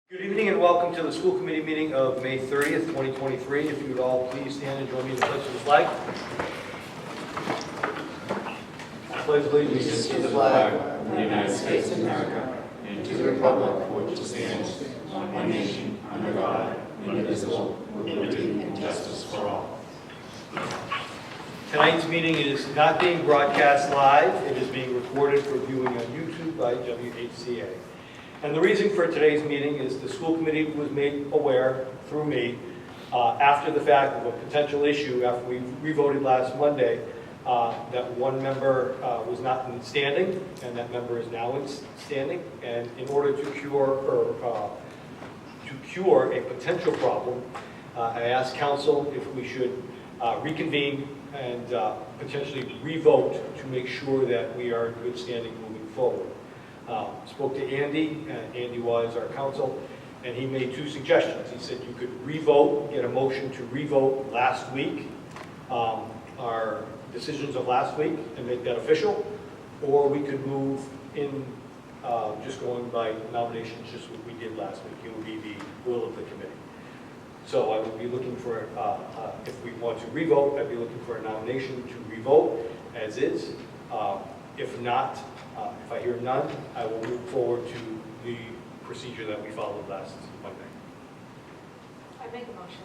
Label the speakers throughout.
Speaker 1: Good evening and welcome to the school committee meeting of May 30th, 2023. If you would all please stand and join me in the pledge of the flag. I pledge allegiance
Speaker 2: to the flag of the United States of America and to the republic for which it stands, one nation, under God, indivisible, with liberty and justice for all.
Speaker 1: Tonight's meeting is not being broadcast live. It is being recorded for viewing on YouTube by WHCA. And the reason for today's meeting is the school committee was made aware through me after the fact of a potential issue after we revoted last Monday that one member was not in standing, and that member is now in standing. And in order to cure a potential problem, I asked council if we should reconvene and potentially revote to make sure that we are in good standing moving forward. Spoke to Andy, and Andy was our counsel, and he made two suggestions. He said you could revote, get a motion to revote last week, our decisions of last week, and make that official, or we could move in just going by nominations, just what we did last week. It would be the will of the committee. So I would be looking for, if we want to revote, I'd be looking for a nomination to revote as is. If not, if I hear none, I will move forward to the procedure that we followed last Monday.
Speaker 3: I make a motion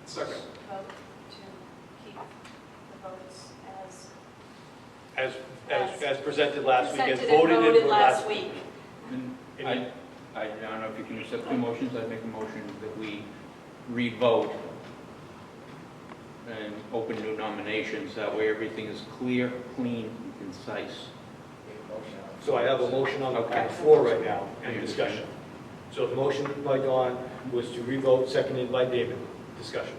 Speaker 3: to
Speaker 2: Second.
Speaker 3: vote to keep the votes
Speaker 1: As presented last week, as
Speaker 3: presented and
Speaker 1: voted
Speaker 3: voted
Speaker 1: in
Speaker 3: last week.
Speaker 4: And I don't know if you can accept two motions. I'd make a motion that we revote and open new nominations. That way everything is clear, clean, and concise.
Speaker 1: So I have a motion on the floor right now and discussion. So the motion by Dawn was to revote, seconded by David. Discussion.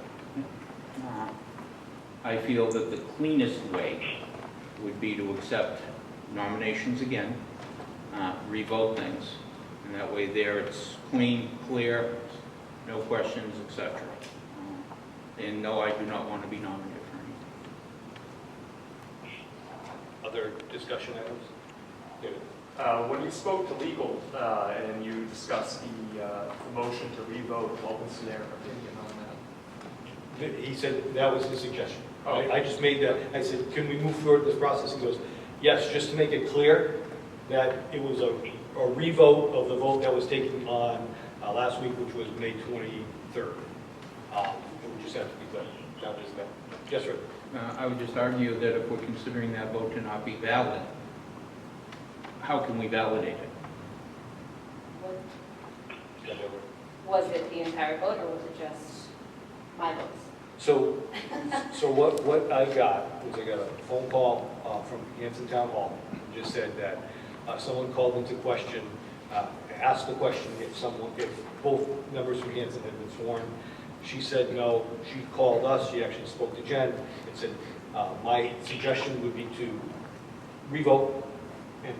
Speaker 4: I feel that the cleanest way would be to accept nominations again, revote things, and that way there it's clean, clear, no questions, etc. And no, I do not want to be nominated for anything.
Speaker 1: Other discussion items? David.
Speaker 5: When you spoke to legal and you discussed the motion to revote, what was their opinion on that?
Speaker 1: He said that was his suggestion.
Speaker 5: Oh.
Speaker 1: I just made that. I said, can we move forward this process? He goes, yes, just to make it clear that it was a revote of the vote that was taken on last week, which was May 23rd. It would just have to be clear. That was that. Yes, sir.
Speaker 4: I would just argue that if we're considering that vote to not be valid, how can we validate it?
Speaker 6: Was it the entire vote, or was it just my votes?
Speaker 1: So what I got was I got a phone call from Hanson Town Hall, and just said that someone called into question, asked the question if both members from Hanson had been sworn. She said no. She called us. She actually spoke to Jen and said my suggestion would be to revote and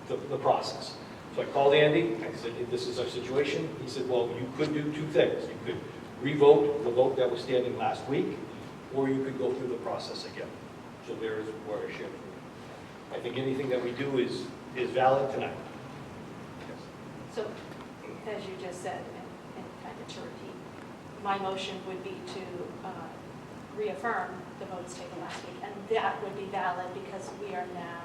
Speaker 1: the process. So I called Andy. I said, this is our situation. He said, well, you could do two things. You could revote the vote that was standing last week, or you could go through the process again. So there is where I share. I think anything that we do is valid tonight. Yes.
Speaker 3: So, as you just said, and kind of to repeat, my motion would be to reaffirm the votes taken last week, and that would be valid because we are now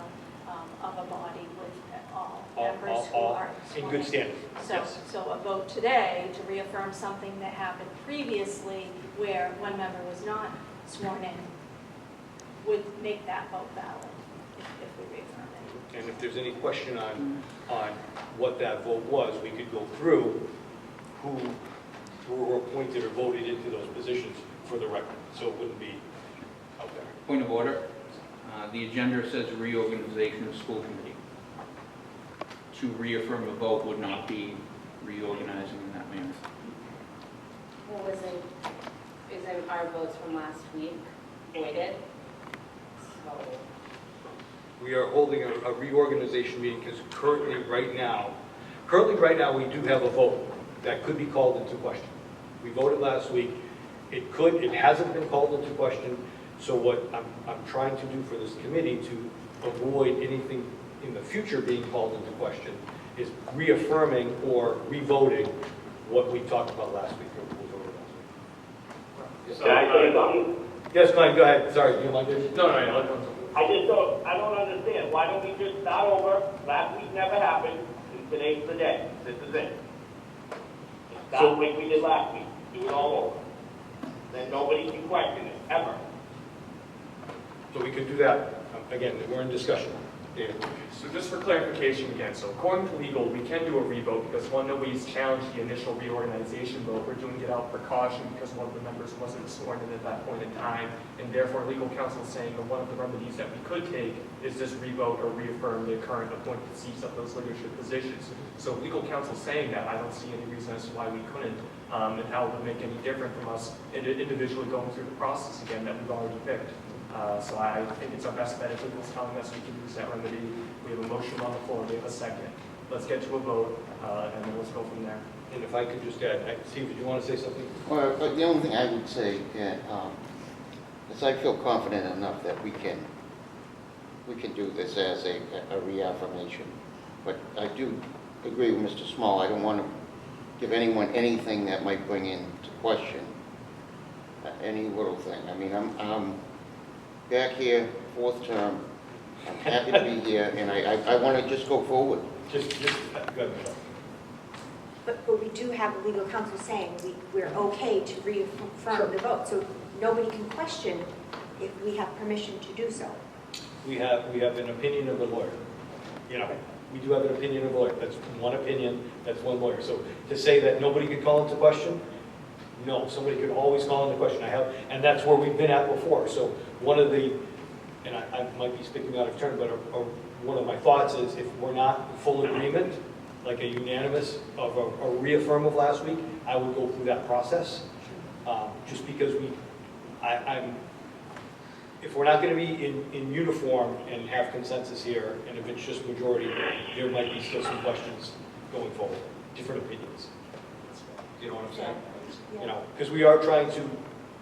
Speaker 3: of a body with all members who are
Speaker 1: in good standing.
Speaker 3: So,
Speaker 1: Yes.
Speaker 3: so a vote today to reaffirm something that happened previously where one member was not sworn in would make that vote valid if we reaffirm it.
Speaker 1: And if there's any question on what that vote was, we could go through who were appointed or voted into those positions for the record, so it wouldn't be out there.
Speaker 4: Point of order. The agenda says reorganization of school committee. To reaffirm a vote would not be reorganizing in that manner.
Speaker 6: What was it? Is it our votes from last week voided? So,
Speaker 1: We are holding a reorganization meeting because currently right now, we do have a vote that could be called into question. We voted last week. It hasn't been called into question. So what I'm trying to do for this committee to avoid anything in the future being called into question is reaffirming or revoting what we talked about last week. Or we voted last week.
Speaker 5: So,
Speaker 7: Can I say something?
Speaker 1: Yes, Glenn, go ahead. Sorry, you mind?
Speaker 5: No, let them.
Speaker 7: I don't understand. Why don't we just start over? Last week never happened, and today's the day. This is it. Start like we did last week. Do it all over. Then nobody can question it, ever.
Speaker 1: So we could do that. Again, we're in discussion. David.
Speaker 5: So just for clarification again, so according to legal, we can do a revote because one, nobody's challenged the initial reorganization vote. We're doing it out of precaution because one of the members wasn't sworn in at that point in time, and therefore legal counsel is saying that one of the remedies that we could take is just revote or reaffirm the current appointed seats of those leadership positions. So legal counsel saying that, I don't see any reason as to why we couldn't, and how it would make any different from us individually going through the process again that we've already picked. So I think it's our best bet if legal's telling us we can use that remedy. We have a motion on the floor, we have a second. Let's get to a vote, and then let's go from there.
Speaker 1: And if I could just add, Steve, did you want to say something?
Speaker 8: Well, the only thing I would say is I feel confident enough that we can do this as a reaffirmation. But I do agree with Mr. Small. I don't want to give anyone anything that might bring into question any little thing. I mean, I'm back here, fourth term. I'm happy to be here, and I want to just go forward.
Speaker 1: Just go ahead, Michelle.
Speaker 9: But we do have legal counsel saying we're okay to reaffirm the vote, so nobody can question if we have permission to do so.
Speaker 1: We have an opinion of the lawyer. You know, we do have an opinion of the lawyer. That's one opinion, that's one lawyer. So to say that nobody could call into question, no, somebody could always call into question. And that's where we've been at before. So one of the, and I might be speaking out of turn, but one of my thoughts is if we're not in full agreement, like a unanimous of a reaffirm of last week, I would go through that process. Just because if we're not going to be in uniform and have consensus here, and if it's just majority, there might be still some questions going forward, different opinions. You know what I'm saying?
Speaker 9: Yeah.
Speaker 1: You know, because we are trying to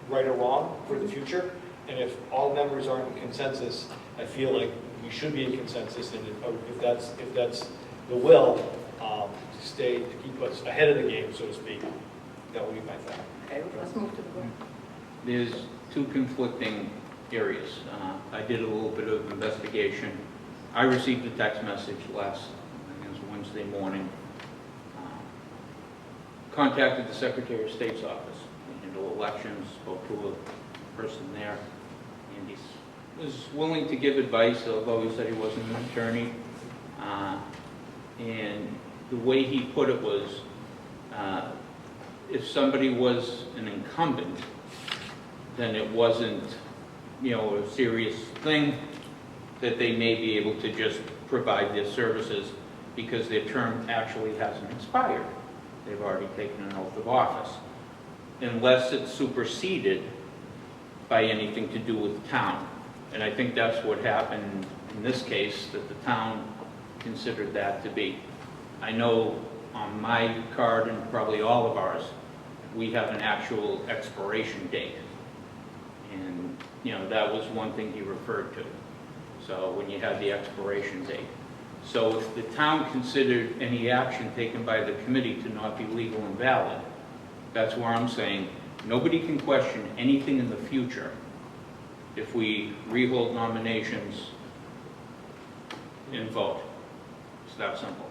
Speaker 1: right a wrong for the future, and if all members aren't in consensus, I feel like we should be in consensus, and if that's the will to keep us ahead of the game, so to speak, that would be my thought.
Speaker 6: Okay, let's move to the vote.
Speaker 4: There's two conflicting areas. I did a little bit of investigation. I received a text message last, I think it was Wednesday morning. Contacted the Secretary of State's office. They handle elections, spoke to a person there, and he was willing to give advice, although he said he wasn't an attorney. And the way he put it was, if somebody was an incumbent, then it wasn't, a serious thing, that they may be able to just provide their services because their term actually hasn't expired. They've already taken an oath of office. Unless it's superseded by anything to do with the town. And I think that's what happened in this case, that the town considered that to be. I know on my card, and probably all of ours, we have an actual expiration date. And, that was one thing he referred to. So when you have the expiration date. So if the town considered any action taken by the committee to not be legal and valid, that's where I'm saying nobody can question anything in the future if we rehold nominations and vote. It's that simple.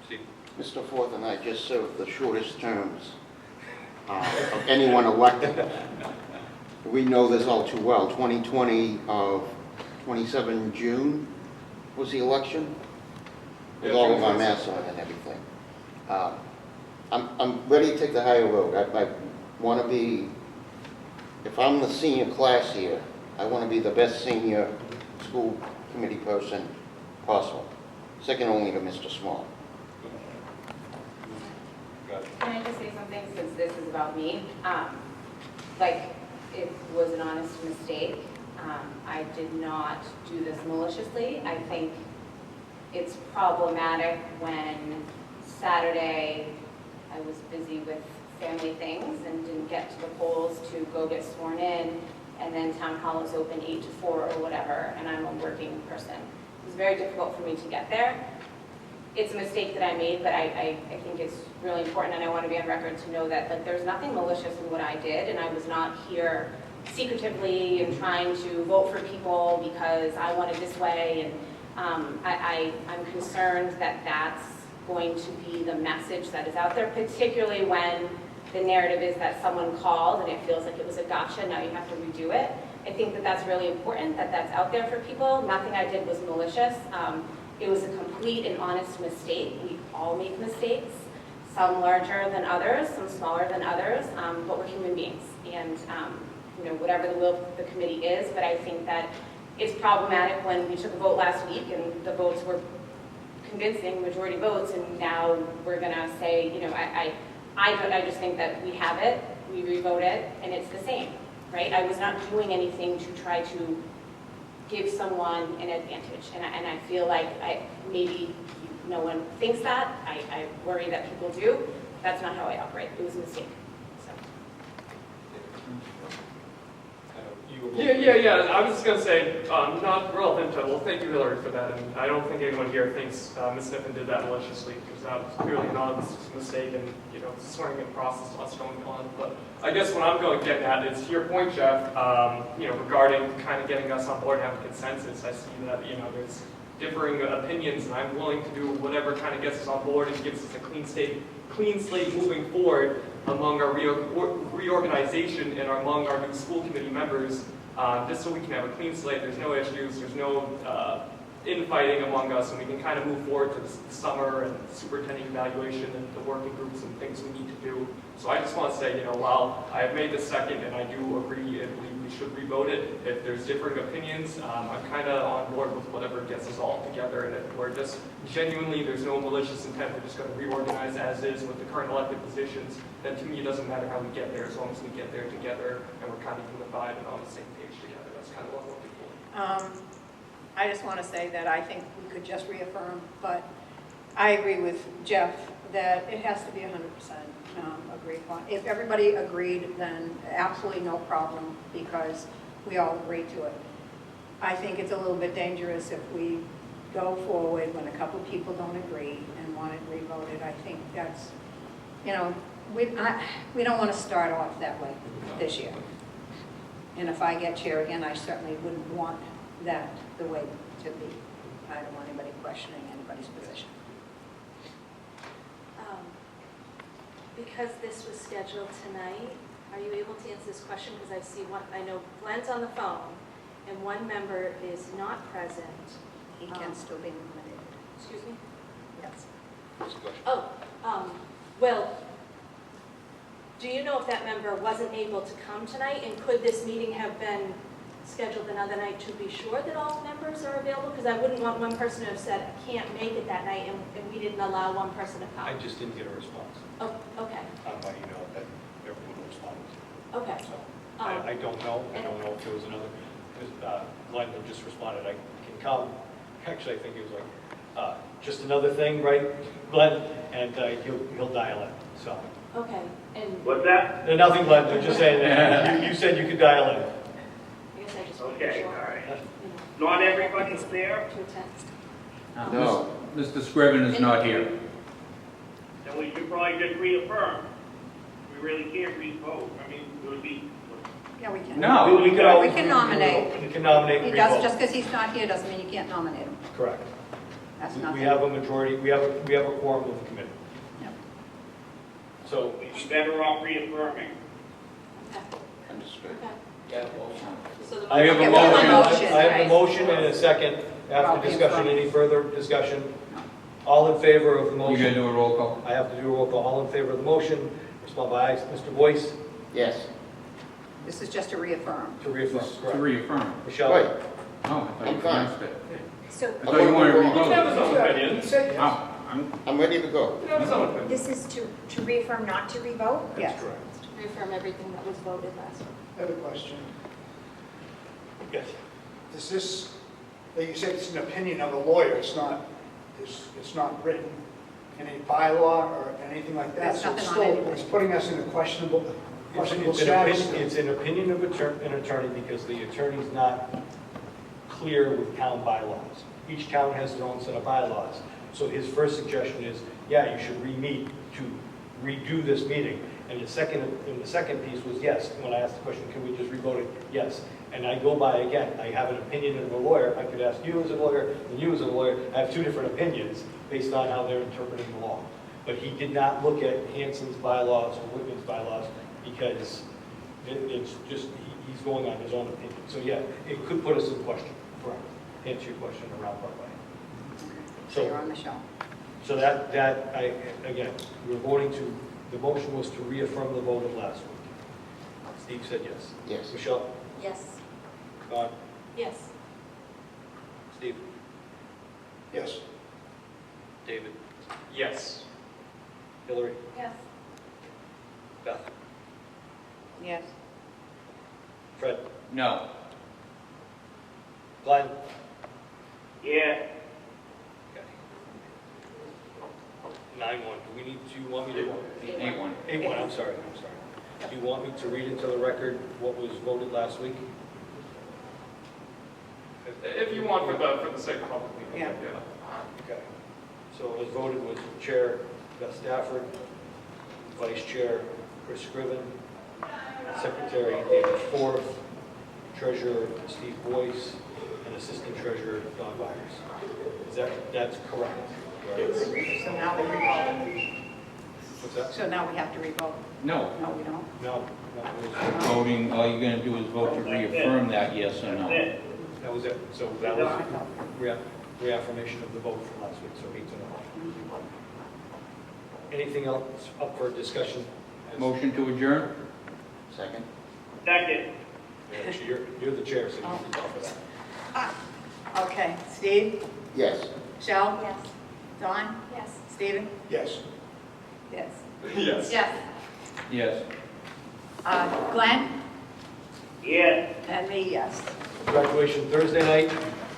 Speaker 1: Steve?
Speaker 8: Mr. Forth and I just served the shortest terms of anyone elected. We know this all too well. 2020 of 27 June was the election, with all of our masks on and everything. I'm ready to take the higher road. I want to be, if I'm the senior class here, I want to be the best senior school committee person possible. Second only to Mr. Small.
Speaker 6: Can I just say something, since this is about me? It was an honest mistake. I did not do this maliciously. I think it's problematic when Saturday I was busy with family things and didn't get to the polls to go get sworn in, and then town hall is open 8 to 4 or whatever, and I'm a working person. It was very difficult for me to get there. It's a mistake that I made, but I think it's really important, and I want to be on record to know that like, there's nothing malicious in what I did, and I was not here secretively and trying to vote for people because I wanted this way, and I'm concerned that that's going to be the message that is out there, particularly when the narrative is that someone called and it feels like it was a gotcha, now you have to redo it. I think that that's really important, that that's out there for people. Nothing I did was malicious. It was a complete and honest mistake. We all make mistakes, some larger than others, some smaller than others, but we're human beings. And whatever the will of the committee is, but I think that it's problematic when we took a vote last week and the votes were convincing majority votes, and now we're gonna say, I just think that we have it, we re-vote it, and it's the same, right? I was not doing anything to try to give someone an advantage, and I feel like maybe no one thinks that. I worry that people do. That's not how I operate. It was a mistake. So.
Speaker 5: Yeah. I was just going to say, not relevant to, well, thank you, Hillary, for that. And I don't think anyone here thinks Ms. Sniffen did that maliciously, because that was clearly an honest mistake, and, swearing in process, lots going on. But I guess what I'm getting at is, to your point, Jeff, regarding kind of getting us on board and having consensus. I see that, there's differing opinions, and I'm willing to do whatever kind of gets us on board and gives us a clean slate moving forward among our reorganization and among our new school committee members, just so we can have a clean slate. There's no issues, there's no infighting among us, and we can kind of move forward to the summer and superintendent evaluation and the working groups and things we need to do. So I just want to say, while I have made the second and I do agree and believe we should re-vote it, if there's differing opinions, I'm kind of on board with whatever gets us all together, and if we're just genuinely, there's no malicious intent, we're just going to reorganize as is with the current elected positions, then to me it doesn't matter how we get there, as long as we get there together and we're kind of unified and on the same page together. That's kind of what I'm looking for.
Speaker 10: I just want to say that I think we could just reaffirm, but I agree with Jeff that it has to be 100% agreed upon. If everybody agreed, then absolutely no problem, because we all agreed to it. I think it's a little bit dangerous if we go forward when a couple people don't agree and want it revoted. I think that's, we don't want to start off that way this year. And if I get chair again, I certainly wouldn't want that the way to be. I don't want anybody questioning anybody's position.
Speaker 3: Because this was scheduled tonight, are you able to answer this question? Because I know Glenn's on the phone, and one member is not present.
Speaker 10: He can still be nominated.
Speaker 3: Excuse me?
Speaker 10: Yes.
Speaker 3: Well, do you know if that member wasn't able to come tonight, and could this meeting have been scheduled another night to be sure that all members are available? Because I wouldn't want one person to have said, I can't make it that night, and we didn't allow one person to come.
Speaker 1: I just didn't get a response
Speaker 3: Oh, okay,
Speaker 1: on my email that everyone responded to.
Speaker 3: okay.
Speaker 1: So I don't know. I don't know if there was another, because Glenn had just responded, I can come. Actually, I think he was like, just another thing, right, Glenn? And he'll dial in, so.
Speaker 3: Okay, and
Speaker 7: What's that?
Speaker 1: No, nothing, Glenn, I'm just saying that you said you could dial in.
Speaker 3: I guess I just.
Speaker 7: Okay, all
Speaker 3: sure,
Speaker 7: right. Not everybody's there,
Speaker 3: to attend.
Speaker 8: No.
Speaker 4: Mr. Scriven is not here.
Speaker 7: then we should probably just reaffirm. We really can't re-vote. I mean, it would be,
Speaker 10: Yeah, we can.
Speaker 4: No.
Speaker 1: We can always-
Speaker 10: We can nominate.
Speaker 1: We can nominate
Speaker 10: He
Speaker 1: and
Speaker 10: does,
Speaker 1: revote.
Speaker 10: just because he's not here doesn't mean you can't nominate him.
Speaker 1: Correct.
Speaker 10: That's
Speaker 1: We
Speaker 10: nothing.
Speaker 1: have a majority, we have a quorum of the committee.
Speaker 10: Yep.
Speaker 1: So,
Speaker 7: we'd be better off reaffirming.
Speaker 3: Okay,
Speaker 8: Understood.
Speaker 3: okay. So the
Speaker 1: I have a
Speaker 10: Okay, we have a
Speaker 1: motion,
Speaker 10: motion,
Speaker 1: I have a
Speaker 10: right.
Speaker 1: motion and a second. After
Speaker 10: About
Speaker 1: discussion,
Speaker 10: reaffirming.
Speaker 1: any further discussion? All in favor of the
Speaker 4: You
Speaker 1: motion?
Speaker 4: gonna do a roll call?
Speaker 1: I have to do a roll call. All in favor of the motion? Respond by aye. Mr. Boyce,
Speaker 8: Yes.
Speaker 10: This is just to reaffirm.
Speaker 1: to reaffirm.
Speaker 4: To
Speaker 1: Correct.
Speaker 4: reaffirm.
Speaker 1: Michelle?
Speaker 8: Right.
Speaker 4: Oh, I thought
Speaker 8: I'm
Speaker 4: you
Speaker 8: fine.
Speaker 4: pronounced it.
Speaker 9: So
Speaker 4: I thought you wanted to
Speaker 5: He can have his
Speaker 4: revote.
Speaker 5: own opinion.
Speaker 4: Oh,
Speaker 8: I'm ready to go.
Speaker 5: He can have his own opinion.
Speaker 9: this is to reaffirm, not to revote?
Speaker 10: Yes.
Speaker 1: That's correct.
Speaker 3: Reaffirm everything that was voted last week.
Speaker 11: I have a question.
Speaker 1: Yes.
Speaker 11: Does this, like you said, it's an opinion of a lawyer, it's not written in any bylaw or anything like that?
Speaker 10: There's
Speaker 11: So it's
Speaker 10: nothing on
Speaker 11: still,
Speaker 10: anything.
Speaker 11: it's putting us in a questionable
Speaker 1: It's
Speaker 11: status.
Speaker 1: an opinion of an attorney because the attorney's not clear with town bylaws. each town has their own set of bylaws. So his first suggestion is, yeah, you should re-meet to redo this meeting. And the second piece was yes. When I asked the question, can we just re-vote it? Yes. And I go by again, I have an opinion of a lawyer. I could ask you as a lawyer and you as a lawyer. I have two different opinions based on how they're interpreting the law. But he did not look at Hanson's bylaws or Whitman's bylaws because it's just, he's going on his own opinion. So yeah, it could put us in question, correct? Answer your question in a roundabout way.
Speaker 10: So you're on the show.
Speaker 1: So again, we're voting to, the motion was to reaffirm the vote of last week. Steve said yes.
Speaker 8: Yes.
Speaker 1: Michelle?
Speaker 9: Yes.
Speaker 1: Don?
Speaker 3: Yes.
Speaker 1: Steve?
Speaker 11: Yes.
Speaker 1: David?
Speaker 5: Yes.
Speaker 1: Hillary?
Speaker 3: Yes.
Speaker 1: Beth?
Speaker 10: Yes.
Speaker 1: Fred?
Speaker 4: No.
Speaker 1: Glenn?
Speaker 7: Yeah.
Speaker 1: Okay. 9-1. Do we need, do you want me to?
Speaker 4: 8-1.
Speaker 1: 8-1, I'm sorry. Do you want me to read into the record what was voted last week?
Speaker 5: If you want, for the sake of public meeting,
Speaker 10: Yeah.
Speaker 1: Okay. So it was voted with Chair Beth Stafford, Vice Chair Chris Scriven, Secretary David Forth, Treasurer Steve Boyce, and Assistant Treasurer Don Byers. That's correct?
Speaker 10: So now we revote.
Speaker 1: What's that?
Speaker 10: So now we have to revote.
Speaker 4: No.
Speaker 10: No, we don't.
Speaker 1: No, it was-
Speaker 4: Voting, all you're gonna do is vote to reaffirm that yes or no.
Speaker 7: That's it.
Speaker 1: that was it. So that was reaffirmation of the vote from last week, so 8-0. Anything else up for discussion?
Speaker 4: Motion to adjourn?
Speaker 8: Second?
Speaker 7: Second.
Speaker 1: Yeah, you're the chair, so you can talk for that.
Speaker 10: Okay, Steve?
Speaker 8: Yes.
Speaker 10: Michelle?
Speaker 9: Yes.
Speaker 10: Dawn?
Speaker 3: Yes.
Speaker 10: Stephen?
Speaker 11: Yes.
Speaker 10: Yes.
Speaker 5: Yes.
Speaker 10: Yes.
Speaker 4: Yes.
Speaker 10: Glenn?
Speaker 7: Yes.
Speaker 10: And me, yes.
Speaker 1: Graduation Thursday night,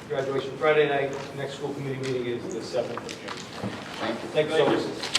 Speaker 1: graduation Friday night. Next school committee meeting is the 7th of June.
Speaker 8: Thank you.
Speaker 1: Thank you so much.